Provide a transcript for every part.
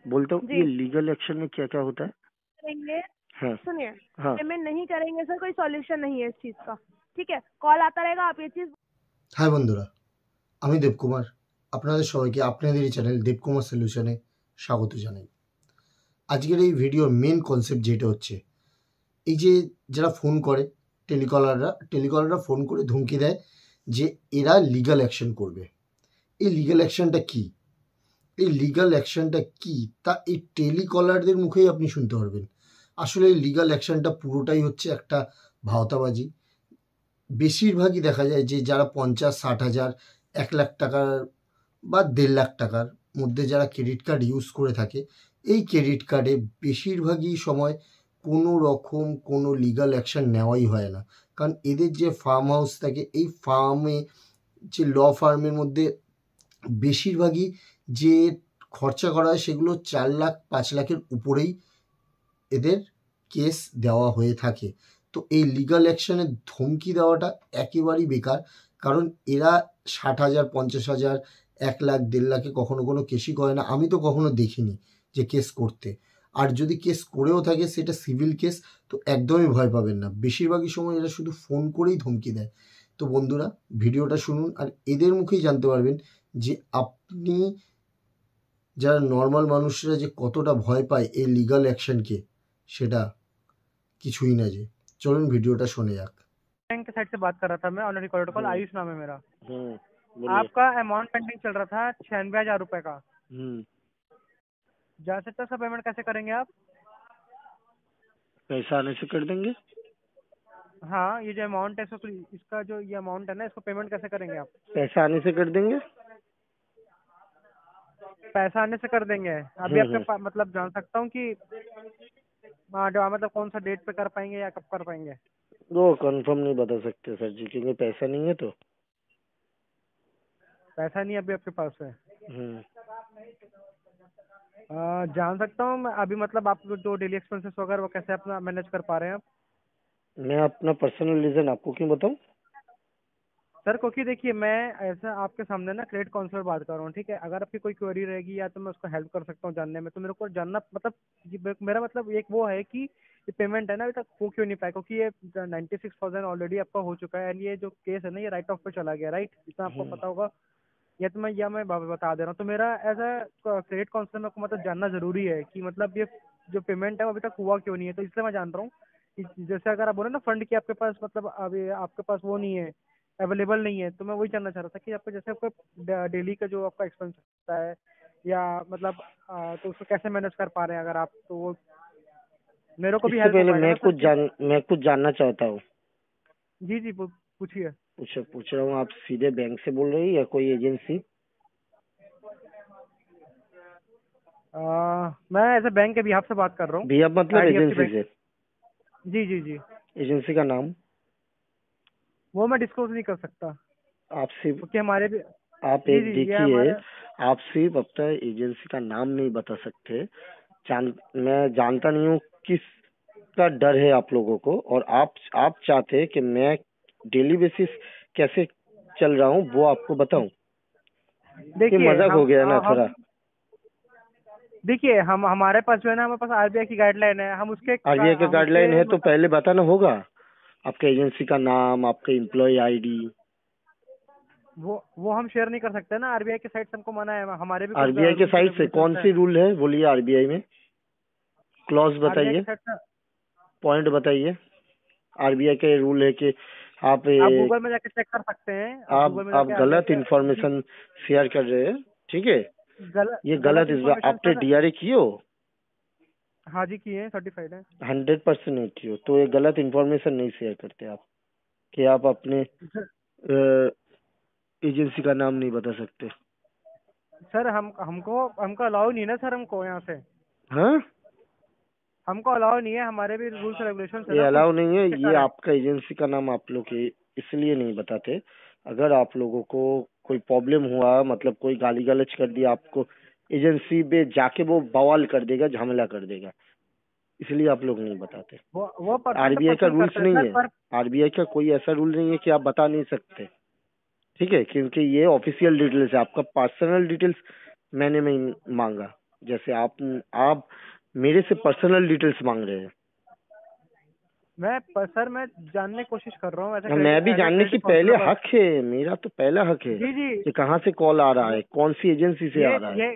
बोलता हूँ, ये जी लीगल एक्शन में क्या क्या होता है? करेंगे। हाँ सुनिए, हाँ। पेमेंट नहीं करेंगे सर, कोई सॉल्यूशन नहीं है इस चीज का। ठीक है, कॉल आता रहेगा, आप ये चीज। হাই বন্ধুরা, আমি দেবকুমার। আপনাদের সবাইকে আপনাদেরই চ্যানেল দেবকুমার সলিউশনে স্বাগত জানাই। আজকের এই ভিডিওর মেন কনসেপ্ট যেটা হচ্ছে, এই যে যারা ফোন করে টেলিকলাররা ফোন করে ধমকি দেয় যে এরা লিগ্যাল অ্যাকশন করবে। এই লিগ্যাল অ্যাকশনটা কী, এই লিগ্যাল অ্যাকশনটা কী তা এই টেলিকলারদের মুখেই আপনি শুনতে পারবেন। আসলে এই লিগ্যাল অ্যাকশনটা পুরোটাই হচ্ছে একটা ভাওতাবাজি। বেশিরভাগই দেখা যায় যে যারা 50-60 হাজার, 1 লাখ টাকার বা 1.5 লাখ টাকার মধ্যে যারা ক্রেডিট কার্ড ইউজ করে থাকে, এই ক্রেডিট কার্ডে বেশিরভাগই সময় কোনো রকম কোনো লিগ্যাল অ্যাকশন নেওয়াই হয় না। কারণ এদের যে ফার্ম হাউস থাকে, এই ফার্মে যে ল ফার্মের মধ্যে বেশিরভাগই যে খরচা করা হয় সেগুলো 4 লাখ 5 লাখের উপরেই এদের কেস দেওয়া হয়ে থাকে। তো এই লিগ্যাল অ্যাকশনের ধমকি দেওয়াটা একেবারেই বেকার। কারণ এরা 60 হাজার, 50 হাজার, 1 লাখ 1.5 লাখে কখনো কোনো কেসই করে না। আমি তো কখনো দেখিনি যে কেস করতে। আর যদি কেস করেও থাকে সেটা সিভিল কেস, তো একদমই ভয় পাবেন না। বেশিরভাগই সময় এরা শুধু ফোন করেই ধমকি দেয়। তো বন্ধুরা, ভিডিওটা শুনুন আর এদের মুখেই জানতে পারবেন যে আপনি, যারা নর্মাল মানুষরা যে কতটা ভয় পায় এই লিগ্যাল অ্যাকশনকে, সেটা কিছুই না। যে চলুন ভিডিওটা শুনে যাক। बैंक के साइड से बात कर रहा था मैं, ऑन रिकॉर्ड कॉल। आयुष नाम है मेरा। बोलिए। आपका अमाउंट पेंडिंग चल रहा था 96,000 रुपए का। जा सकता सर, पेमेंट कैसे करेंगे आप? पैसा आने से कर देंगे। हाँ, ये जो अमाउंट है इसको, इसका जो ये अमाउंट है ना, इसको पेमेंट कैसे करेंगे आप? पैसा आने से कर देंगे। पैसा आने से कर देंगे। अभी आपके पास मतलब जान सकता हूँ कि जो मतलब कौन सा डेट पे कर पाएंगे या कब कर पाएंगे? वो कंफर्म नहीं बता सकते सर जी, क्योंकि पैसा नहीं है। तो पैसा नहीं अभी आपके पास है। हम्म, जान सकता हूँ मैं अभी मतलब आप जो डेली एक्सपेंसेस वगैरह वो कैसे अपना मैनेज कर पा रहे हैं आप? मैं अपना पर्सनल रीजन आपको क्यों बताऊं? सर क्योंकि देखिए, मैं ऐसा आपके सामने ना क्रेडिट काउंसलर बात कर रहा हूँ, ठीक है। अगर आपकी कोई क्वेरी रहेगी या तो मैं उसको हेल्प कर सकता हूँ जानने में, तो मेरे को जानना मतलब मेरा मतलब एक वो है कि ये पेमेंट है ना, अभी तक वो क्यों नहीं पाया, क्योंकि ये 96,000 ऑलरेडी आपका हो चुका है। एंड ये जो केस है ना, ये राइट ऑफ पे चला गया, राइट? इतना आपको पता होगा। मैं बता दे रहा हूँ। तो मेरा एज अ क्रेडिट काउंसलर मेरे को मतलब जानना जरूरी है कि मतलब ये जो पेमेंट है वो अभी तक हुआ क्यों नहीं है। तो इसलिए मैं जान रहा हूँ कि जैसे अगर आप बोले ना फंड की आपके पास मतलब अभी आपके पास वो नहीं है, अवेलेबल नहीं है, तो मैं वही जानना चाह रहा था कि आपको जैसे आपका डेली का जो आपका एक्सपेंस होता है या मतलब तो उसको कैसे मैनेज कर पा रहे हैं अगर आप, तो वो मेरे को भी इससे हेल्प हो पहले पाएगा ना सर कि। मैं कुछ जानना चाहता हूँ। जी जी पूछिए। पूछ रहा हूँ, आप सीधे बैंक से बोल रहे हैं या कोई एजेंसी? मैं एज ए बैंक के बिहाफ से बात कर रहा हूँ, भैया मतलब IDFC एजेंसी बैंक। से? जी जी जी। एजेंसी का नाम वो मैं डिस्क्लोज नहीं कर सकता आप सिर्फ, क्योंकि हमारे भी। आप जी एक जी ये देखिए, हमारे। आप सिर्फ अपना एजेंसी का नाम नहीं बता सकते। मैं जानता नहीं हूँ किस का डर है आप लोगों को, और आप चाहते हैं कि मैं डेली बेसिस कैसे चल रहा हूँ वो आपको बताऊं? ये देखिए मजाक हो गया ना थोड़ा? देखिए हम हमारे पास जो है ना, हमारे पास RBI की गाइडलाइन है, आरबीआई का हम गाइडलाइन उसके है तो पहले बताना होगा आपका एजेंसी का नाम, आपका एम्प्लॉय आईडी। वो हम शेयर नहीं कर सकते ना, RBI के साइड से हमको मना है। हमारे भी कुछ आरबीआई के रूल्स साइड से कौन रेगुलेशंस है। सी रूल है बोलिए? आरबीआई में क्लॉज RBI के बताइए, साइड से पॉइंट बताइए। आरबीआई का रूल है कि आप आप गूगल में जाके चेक कर सकते हैं, आप गूगल में आप जाके RBI गलत के। इंफॉर्मेशन शेयर कर रहे हैं, ठीक है? ये गलत गलत इस इन्फॉर्मेशन आपने सर। डीआरए किए हो? हाँ जी किए हैं, सर्टिफाइड है। 100% नहीं किए हो तो ये गलत इंफॉर्मेशन नहीं शेयर करते आप, कि आप अपने एजेंसी का नाम नहीं बता सकते। सर हमको अलाउ नहीं है ना सर, हमको यहाँ से हाँ, हमको अलाउ नहीं है, हमारे भी रूल्स रेगुलेशन है ये ना कुछ, अलाउ नहीं है। उसके ये कारण। आपका एजेंसी का नाम आप लोग इसलिए नहीं बताते। अगर आप लोगों को कोई प्रॉब्लम हुआ, मतलब कोई गाली गलौज कर दिया आपको, एजेंसी पे जाके वो बवाल कर देगा, झमेला कर देगा, इसलिए आप लोग नहीं बताते। वो पर्सन टू आरबीआई का पर्सन रूल्स करते हैं नहीं सर, है। पर आरबीआई का कोई ऐसा रूल नहीं है कि आप बता नहीं सकते, ठीक है? क्योंकि ये ऑफिशियल डिटेल्स है, आपका पर्सनल डिटेल्स मैंने नहीं मांगा। जैसे आप मेरे से पर्सनल डिटेल्स मांग रहे हैं। सर मैं जानने की कोशिश कर रहा हूँ ऐसे मैं भी जानने की पहले काउंसलर। हक है, मेरा तो पहला हक है जी जी। कि कहाँ से कॉल आ रहा है, कौन सी एजेंसी से ये आ रहा है।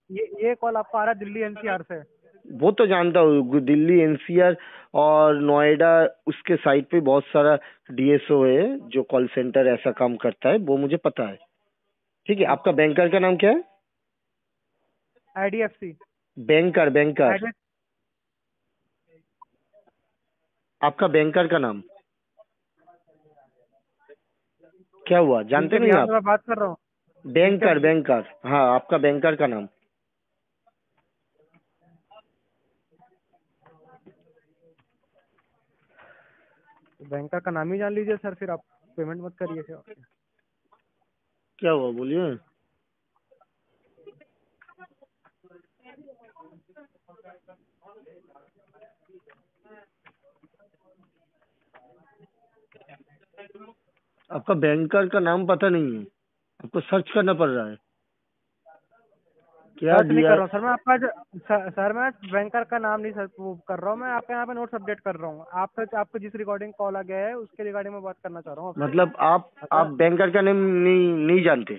ये ये कॉल आपको आ रहा है दिल्ली एनसीआर से। वो तो जानता हूँ, दिल्ली एनसीआर और नोएडा, उसके साइड पे बहुत सारा डीएसओ है जो कॉल सेंटर ऐसा काम करता है, वो मुझे पता है। ठीक है, आपका बैंकर का नाम क्या है? आईडीएफसी। बैंकर बैंकर, आपका बैंकर का नाम क्या हुआ, जानते जिनके नहीं बिहार आप? में मैं बात कर रहा हूँ। बैंकर बैंकर, हाँ, आपका बैंकर का नाम। बैंकर का नाम ही जान लीजिए सर, फिर आप पेमेंट मत करिए फिर। क्या हुआ, बोलिए। आपका बैंकर का नाम पता नहीं है, आपको सर्च करना पड़ रहा है। क्या सर्च नहीं दिया? कर रहा हूँ सर मैं आपका सर मैं बैंकर का नाम नहीं सर्च वो कर रहा हूँ, मैं आपके यहाँ पे नोट्स अपडेट कर रहा हूँ। आपको जिस रिकॉर्डिंग कॉल आ गया है उसके रिगार्डिंग में बात करना चाह रहा हूँ आपसे। मतलब आप अगर बैंकर का नाम नहीं जानते?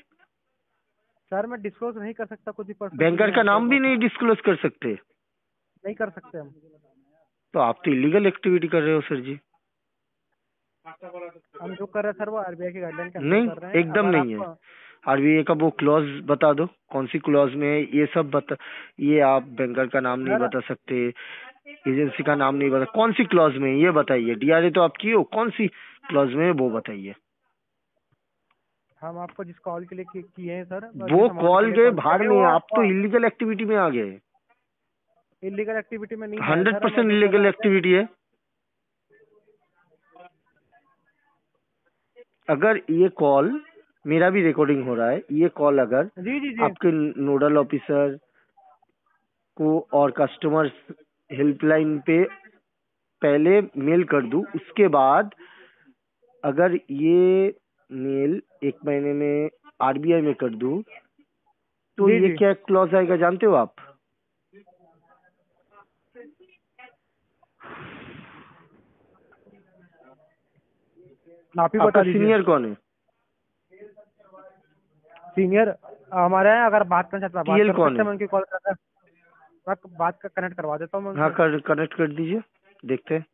सर मैं डिस्क्लोज नहीं कर सकता कुछ भी पर्सनल चीजें बैंकर का यहाँ पे, नाम भी नहीं डिस्क्लोज कर सकते? नहीं कर सकते हम। तो आप तो इलीगल एक्टिविटी कर रहे हो सर जी। हम जो कर रहे हैं सर वो आरबीआई की गाइडलाइन के अंदर नहीं, कर रहे हैं। एकदम अगर नहीं है। आपको आरबीआई का वो क्लॉज बता दो, कौन सी क्लॉज में है ये सब बता। ये आप बैंकर का नाम नहीं सर बता सकते, एजेंसी का नाम नहीं बता, कौन सी क्लॉज में है ये बताइए। डीआरए तो आप किए हो, कौन सी क्लॉज में है वो बताइए। हम आपको जिस कॉल के लिए किए हैं सर, वो जिस अमाउंट के कॉल लिए गए कॉल किया भाड़ है में, आप तो वो इलीगल एक्टिविटी में आ गए। इलीगल एक्टिविटी में नहीं है सर। हम 100% जो कर इलीगल रहे हैं एक्टिविटी है। अगर ये कॉल, मेरा भी रिकॉर्डिंग हो रहा है, ये कॉल अगर जी जी जी आपके नोडल ऑफिसर को और कस्टमर हेल्पलाइन पे पहले मेल कर दूं, उसके बाद अगर ये मेल 1 महीने में आरबीआई में कर दूं, तो जी ये जी। क्या क्लॉज आएगा जानते हो आप? आप ही आपका बता दीजिए। सीनियर कौन है? सीनियर हमारे हैं, अगर बात करना चाहते हैं बात टीएल कर कौन सकते है? हैं। मैं उनकी कॉल कर मैं बात का कनेक्ट करवा देता हूँ मैं हाँ, उनसे। कनेक्ट कर दीजिए, देखते हैं।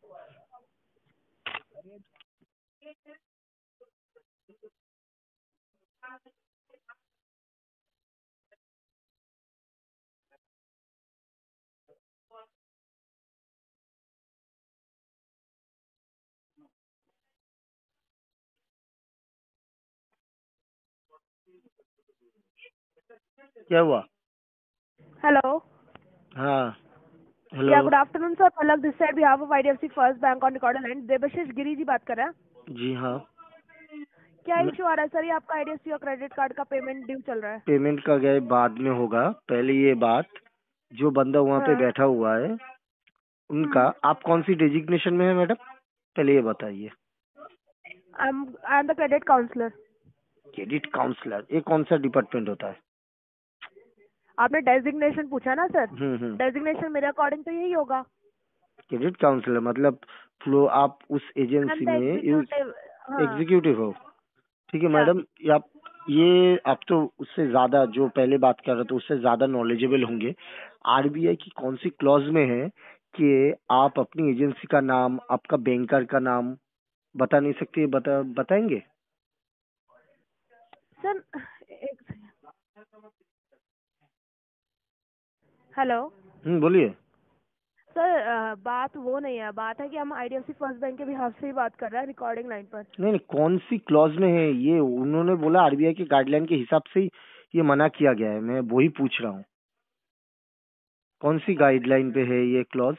क्या हुआ? Hello. हाँ, hello. Yeah, good afternoon, sir. Palak this side behalf of IDFC First Bank on recorded line. Debashish Giri ji बात कर रहे हैं। जी हाँ। क्या इशू आ रहा है सर? ये आपका IDFC और क्रेडिट कार्ड का पेमेंट ड्यू चल रहा है। पेमेंट का गए बाद में होगा, पहले ये बात, जो बंदा वहाँ पे हाँ। बैठा हुआ है उनका, आप कौन सी डेजिग्नेशन में है मैडम, पहले ये बताइए। I am the credit counsellor. Credit counsellor, ये कौन सा डिपार्टमेंट होता है? आपने डेजिग्नेशन पूछा ना सर? हम्म। डेजिग्नेशन मेरे अकॉर्डिंग तो यही होगा। क्रेडिट काउंसलर मतलब फ्लो, आप उस आई एम एजेंसी द में एग्जीक्यूटिव। हाँ। एग्जीक्यूटिव हो। ठीक है या मैडम, आप तो उससे ज्यादा, जो पहले बात कर रहे थे उससे ज्यादा नॉलेजेबल होंगे। आरबीआई की कौन सी क्लॉज में है कि आप अपनी एजेंसी का नाम, आपका बैंकर का नाम बता नहीं सकते? बताएंगे? सर एक सेकंड। हेलो बोलिए। सर, बात वो नहीं है, बात है कि हम IDFC फर्स्ट बैंक के बिहाफ से ही बात कर रहे हैं रिकॉर्डिंग लाइन पर। नहीं नहीं, कौन सी क्लॉज में है ये? उन्होंने बोला आरबीआई के गाइडलाइन के हिसाब से ही ये मना किया गया है, मैं वही पूछ रहा हूँ कौन सी गाइडलाइन पे है ये क्लॉज?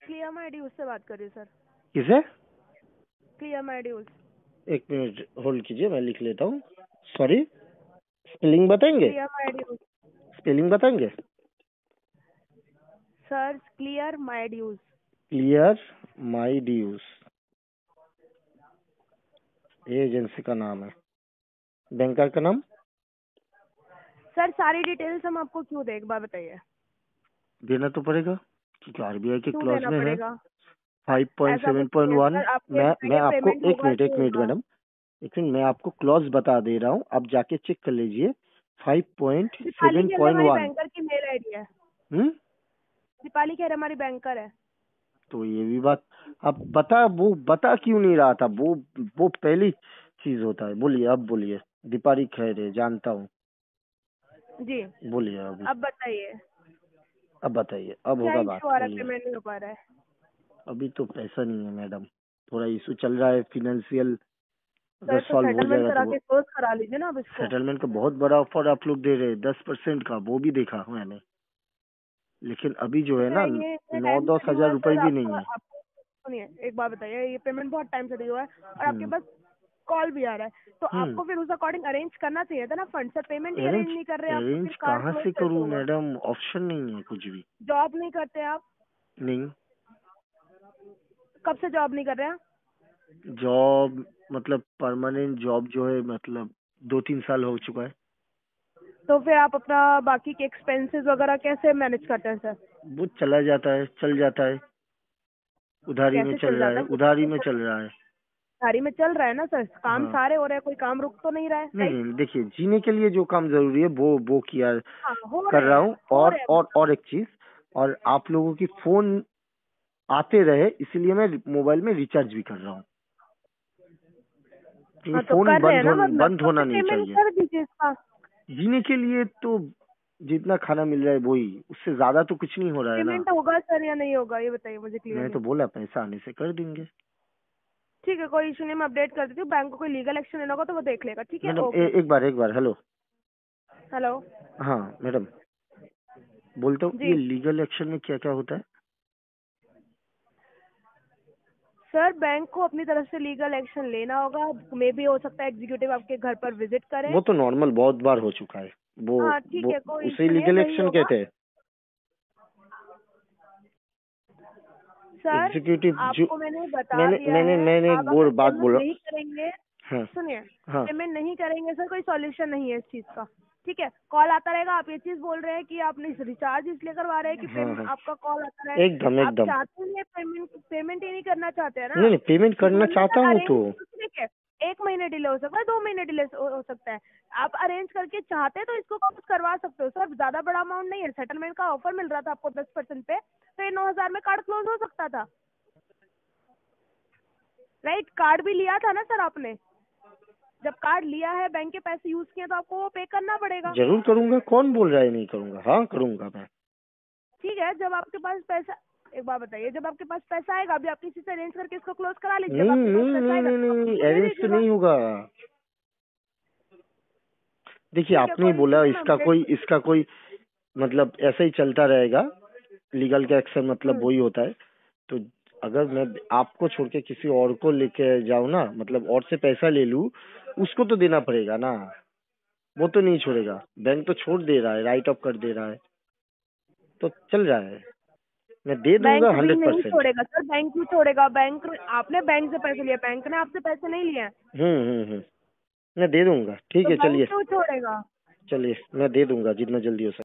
क्लियर माई ड्यूज से बात करिए सर। किसे? Clear my dues. एक मिनट होल्ड कीजिए, मैं लिख लेता हूँ। सॉरी, स्पेलिंग बताएंगे? क्लियर माई ड्यूज स्पेलिंग बताएंगे? Sir. Clear my dues. Clear my dues, ये एजेंसी का नाम है। बैंकर का नाम? सर सारी डिटेल्स हम आपको क्यों दें, एक बार बताइए। देना तो पड़ेगा क्योंकि आरबीआई के क्यों क्लॉज देना में है पड़ेगा? ऐसा कुछ नहीं है 5.7.1। सर, आपके मैं ये आपको पेमेंट एक होगा मिनट तो होगा। मैडम, एक मिनट, मैं आपको क्लॉज बता दे रहा हूँ, आप जाके चेक कर लीजिए। दीपाली कह रहे हमारी 5.7.1। बैंकर की मेल आईडी है। हम्म। दीपाली कह रहे हमारी बैंकर है। तो ये भी बात अब वो बता क्यों नहीं रहा था, वो पहली चीज होता है। बोलिए, अब बोलिए। दीपाली खैर है, जानता हूँ। जी बोलिए अभी। अब बताइए अब बताइए, अब क्या होगा बात, इशू आ रहा है, बोलिए। पेमेंट नहीं हो पा रहा है? अभी तो पैसा नहीं है मैडम, थोड़ा इशू चल रहा है फिनेंशियल। अगर सर तो सॉल्व हो सेटलमेंट जाएगा करा तो के क्लोज करा लीजिए ना अब इसको। सेटलमेंट का बहुत बड़ा ऑफर आप लोग दे रहे हैं, 10% का, वो भी देखा मैंने। लेकिन अभी जो है ना, ये इतने टाइम 9-10 से नहीं हुआ हजार है रुपए सर, भी आपको नहीं है। आपको सुनिए एक बात बताइए, ये पेमेंट बहुत टाइम से नहीं हुआ है और आपके हम्म। पास कॉल भी आ रहा है, तो हम्म। आपको फिर उस अकॉर्डिंग अरेंज करना चाहिए था ना फंड। सर पेमेंट ही अरेंज अरेंज नहीं कर रहे आप तो अरेंज फिर कार्ड कहाँ क्लोज से कैसे करूँ होगा? मैडम, ऑप्शन नहीं है कुछ भी। जॉब नहीं करते आप? नहीं। कब से जॉब नहीं कर रहे हैं? जॉब मतलब परमानेंट जॉब जो है, मतलब 2-3 साल हो चुका है। तो फिर आप अपना बाकी के एक्सपेंसेस वगैरह कैसे मैनेज करते हैं सर? वो चला जाता है, चल जाता है, उधारी में कैसे चल चल रहा जाता है, है? उधारी में चल रहा है। गाड़ी में चल रहा है ना सर, काम हाँ। सारे हो रहे हैं, कोई काम रुक तो नहीं रहा है, नहीं राइट? नहीं, देखिए, जीने के लिए जो काम जरूरी है वो किया हाँ हो कर रहे रहा हैं, हूँ। हो रहे हैं मतलब। और एक चीज, और आप लोगों की फोन आते रहे इसलिए मैं मोबाइल में रिचार्ज भी कर रहा हूँ, क्योंकि हाँ तो फोन कर रहे हैं ना, मतलब बंद तो होना फिर नहीं पेमेंट चाहिए। कर दीजिए इसका। जीने के लिए तो जितना खाना मिल रहा है वही, उससे ज्यादा तो कुछ नहीं हो रहा है ना। पेमेंट होगा सर या नहीं होगा, ये बताइए मुझे मैं क्लियरली। तो बोला पैसा आने से कर देंगे। ठीक है, कोई इशू नहीं, मैं अपडेट कर देती हूँ। बैंक को कोई लीगल एक्शन लेना होगा तो वो देख लेगा, ठीक है? Madam okay. एक बार हेलो। हेलो। हाँ मैडम, बोलता हूँ, ये जी लीगल एक्शन में क्या क्या होता है? सर, बैंक को अपनी तरफ से लीगल एक्शन लेना होगा, मे भी हो सकता है एग्जीक्यूटिव आपके घर पर विजिट करे। वो तो नॉर्मल बहुत बार हो चुका है। हाँ ठीक वो है, कोई उसे इशू नहीं है, लीगल वही एक्शन होगा। कहते हैं। सर एग्जीक्यूटिव जो आपको मैंने बता दिया है, मैंने एक आप अगर बात पेमेंट बोला। नहीं करेंगे, हाँ। सुनिए, हाँ। पेमेंट नहीं करेंगे सर, कोई सॉल्यूशन नहीं है इस चीज का, ठीक है? कॉल आता रहेगा, आप ये चीज बोल रहे हैं कि आप रिचार्ज इसलिए करवा रहे हैं कि हाँ। हाँ। आपका कॉल आता रहे। एकदम आप एकदम। चाहते हैं पेमेंट ही नहीं करना चाहते हैं ना? नहीं पेमेंट करना बोलिए चाहता सर हूँ तो। अरेंज, ठीक है, 1 महीने डिले हो सकता है, 2 महीने डिले हो सकता है। आप अरेंज करके चाहते हैं तो इसको वापस करवा सकते हो सर, ज्यादा बड़ा अमाउंट नहीं है। सेटलमेंट का ऑफर मिल रहा था आपको 10% पे, तो ये 9,000 में कार्ड क्लोज हो सकता था, राइट? कार्ड भी लिया था ना सर आपने? जब कार्ड लिया है, बैंक के पैसे यूज किए, तो आपको वो पे करना पड़ेगा। जरूर करूंगा, कौन बोल रहा है नहीं करूंगा, हाँ करूंगा मैं। ठीक है, जब आपके पास पैसा, एक बात बताइए, जब आपके पास पैसा आएगा, अभी आप किसी से अरेंज करके इसको क्लोज करा लीजिए, जब नहीं आपके पास नहीं पैसा नहीं आएगा नहीं तो आप नहीं, मुझको दे अरेंज तो दीजिएगा। नहीं होगा। देखिए, ठीक है, आपने ही कोई इशू बोला, नहीं, मैं अपडेट। इसका कोई मतलब ऐसा ही चलता रहेगा। लीगल का एक्शन मतलब वही होता है। तो अगर मैं आपको छोड़ के किसी और को लेके जाऊं ना, मतलब और से पैसा ले लूं, उसको तो देना पड़ेगा ना। वो तो नहीं छोड़ेगा, बैंक तो छोड़ दे रहा है, राइट ऑफ कर दे रहा है, तो चल रहा है। मैं दे दूंगा बैंक भी नहीं 100%। छोड़ेगा सर, बैंक क्यों छोड़ेगा? बैंक, आपने बैंक से पैसे लिए, बैंक ने आपसे पैसे नहीं लिए हैं, मैं दे दूंगा, ठीक तो है, बैंक चलिए। क्यों छोड़ेगा? मैं दे दूंगा जितना जल्दी हो सके।